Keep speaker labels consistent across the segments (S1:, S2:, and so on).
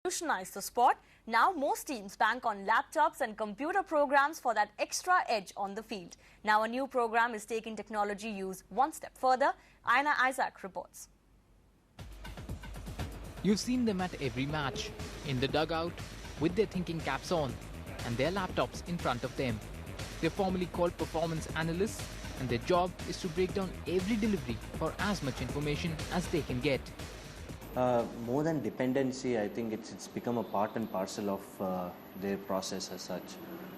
S1: Revolutionize the sport. Now most teams bank on laptops and computer programs for that extra edge on the field. Now a new program is taking technology use one step further. Aina Isaac reports.
S2: You've seen them at every match, in the dugout, with their thinking caps on and their laptops in front of them. They're formally called performance analysts, and their job is to break down every delivery for as much information as they can get.
S3: More than dependency, I think it's become a part and parcel of their process as such.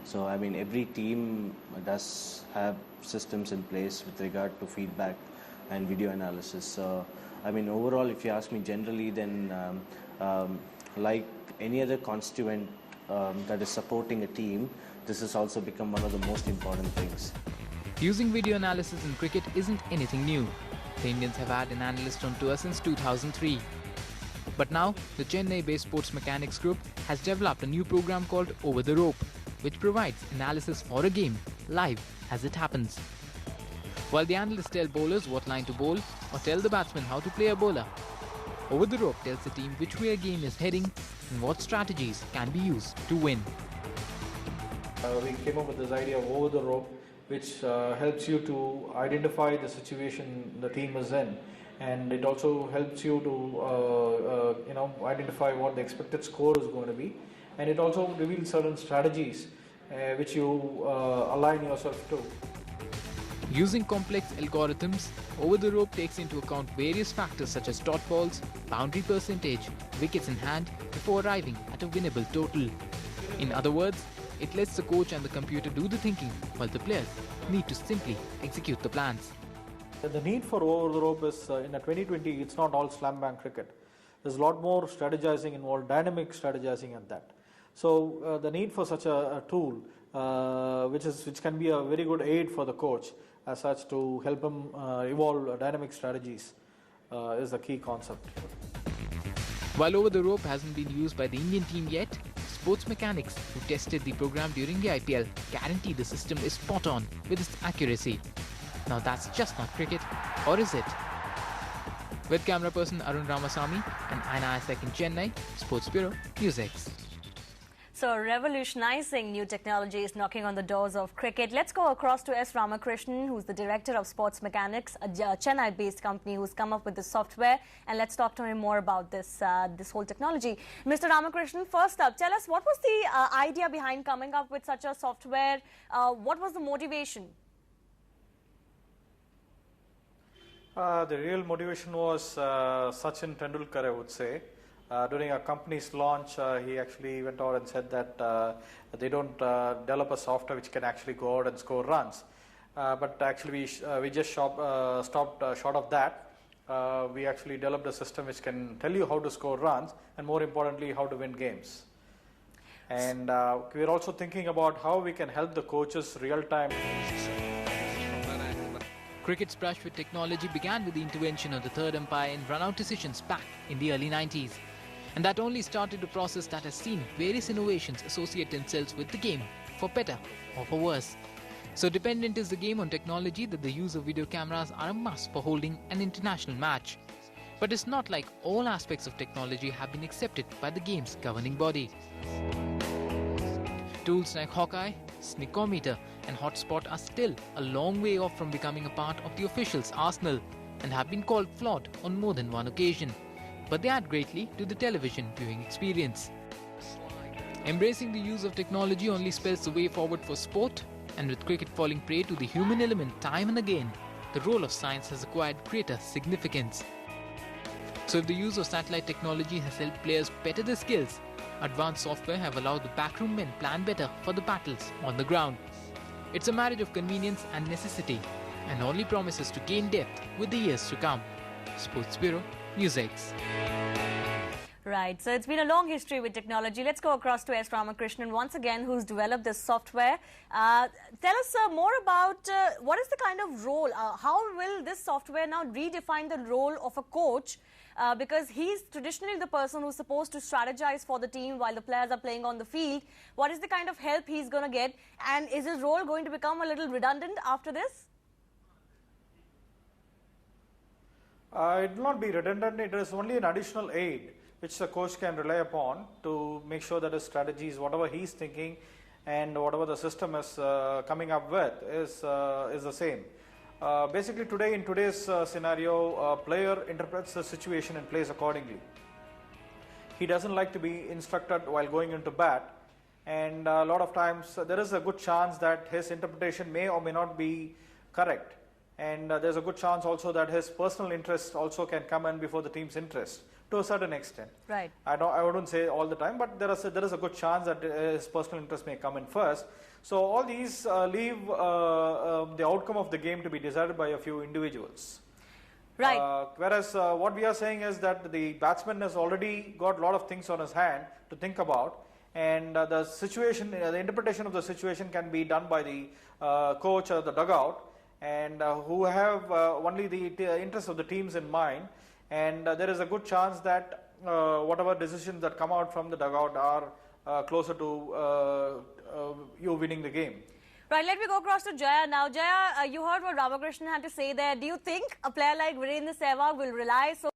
S3: So I mean, every team does have systems in place with regard to feedback and video analysis. So I mean, overall, if you ask me generally, then like any other constituent that is supporting a team, this has also become one of the most important things.
S2: Using video analysis in cricket isn't anything new. The Indians have had an analyst on tour since 2003. But now, the Chennai-based Sports Mechanics Group has developed a new program called Over the Rope, which provides analysis for a game, live as it happens. While the analysts tell bowlers what line to bowl or tell the batsman how to play a bowler, Over the Rope tells the team which way a game is heading and what strategies can be used to win.
S4: We came up with this idea of Over the Rope, which helps you to identify the situation the team is in, and it also helps you to identify what the expected score is going to be, and it also reveals certain strategies which you align yourself to.
S2: Using complex algorithms, Over the Rope takes into account various factors such as dot balls, boundary percentage, wickets in hand before arriving at a winnable total. In other words, it lets the coach and the computer do the thinking while the players need to simply execute the plans.
S4: The need for Over the Rope is, in a 2020, it's not all slam bang cricket. There's a lot more strategizing involved, dynamic strategizing at that. So the need for such a tool, which can be a very good aid for the coach as such to help him evolve dynamic strategies, is the key concept.
S2: While Over the Rope hasn't been used by the Indian team yet, Sports Mechanics, who tested the program during the IPL, guarantee the system is spot on with its accuracy. Now that's just not cricket, or is it? With camera person Arun Ramasamy and Aina Isaac in Chennai, Sports Bureau, NewsX.
S1: So revolutionizing new technology is knocking on the doors of cricket. Let's go across to S. Ramakrishnan, who's the director of Sports Mechanics, a Chennai-based company who's come up with the software. And let's talk to him more about this whole technology. Mr. Ramakrishnan, first up, tell us what was the idea behind coming up with such a software? What was the motivation?
S4: The real motivation was Sachin Tendulkar, I would say. During our company's launch, he actually went out and said that they don't develop a software which can actually go out and score runs. But actually we just stopped short of that. We actually developed a system which can tell you how to score runs and, more importantly, how to win games. And we're also thinking about how we can help the coaches real-time.
S2: Cricket's brush with technology began with the intervention of the third umpire in run-out decisions back in the early 90s. And that only started a process that has seen various innovations associate themselves with the game, for better or for worse. So dependent is the game on technology that the use of video cameras are a must for holding an international match. But it's not like all aspects of technology have been accepted by the game's governing body. Tools like Hawkeye, Sneakometer and Hotspot are still a long way off from becoming a part of the officials' arsenal and have been called flawed on more than one occasion. But they add greatly to the television viewing experience. Embracing the use of technology only spells the way forward for sport, and with cricket falling prey to the human element time and again, the role of science has acquired greater significance. So if the use of satellite technology has helped players better their skills, advanced software have allowed the backroom men plan better for the battles on the ground. It's a marriage of convenience and necessity, and only promises to gain depth with the years to come. Sports Bureau, NewsX.
S1: Right, so it's been a long history with technology. Let's go across to S. Ramakrishnan once again, who's developed this software. Tell us more about what is the kind of role, how will this software now redefine the role of a coach? Because he's traditionally the person who's supposed to strategize for the team while the players are playing on the field. What is the kind of help he's going to get? And is his role going to become a little redundant after this?
S4: It will not be redundant. It is only an additional aid which the coach can rely upon to make sure that his strategies, whatever he's thinking and whatever the system is coming up with is the same. Basically today, in today's scenario, a player interprets the situation and plays accordingly. He doesn't like to be instructed while going into bat, and a lot of times there is a good chance that his interpretation may or may not be correct, and there's a good chance also that his personal interest also can come in before the team's interest to a certain extent.
S1: Right.
S4: I wouldn't say all the time, but there is a good chance that his personal interest may come in first. So all these leave the outcome of the game to be decided by a few individuals.
S1: Right.
S4: Whereas what we are saying is that the batsman has already got a lot of things on his hand to think about, and the situation, the interpretation of the situation can be done by the coach or the dugout, and who have only the interest of the teams in mind, and there is a good chance that whatever decisions that come out from the dugout are closer to you winning the game.
S1: Right, let me go across to Jaya now. Jaya, you heard what Ramakrishnan had to say there. Do you think a player like Virendra Sehwag will rely so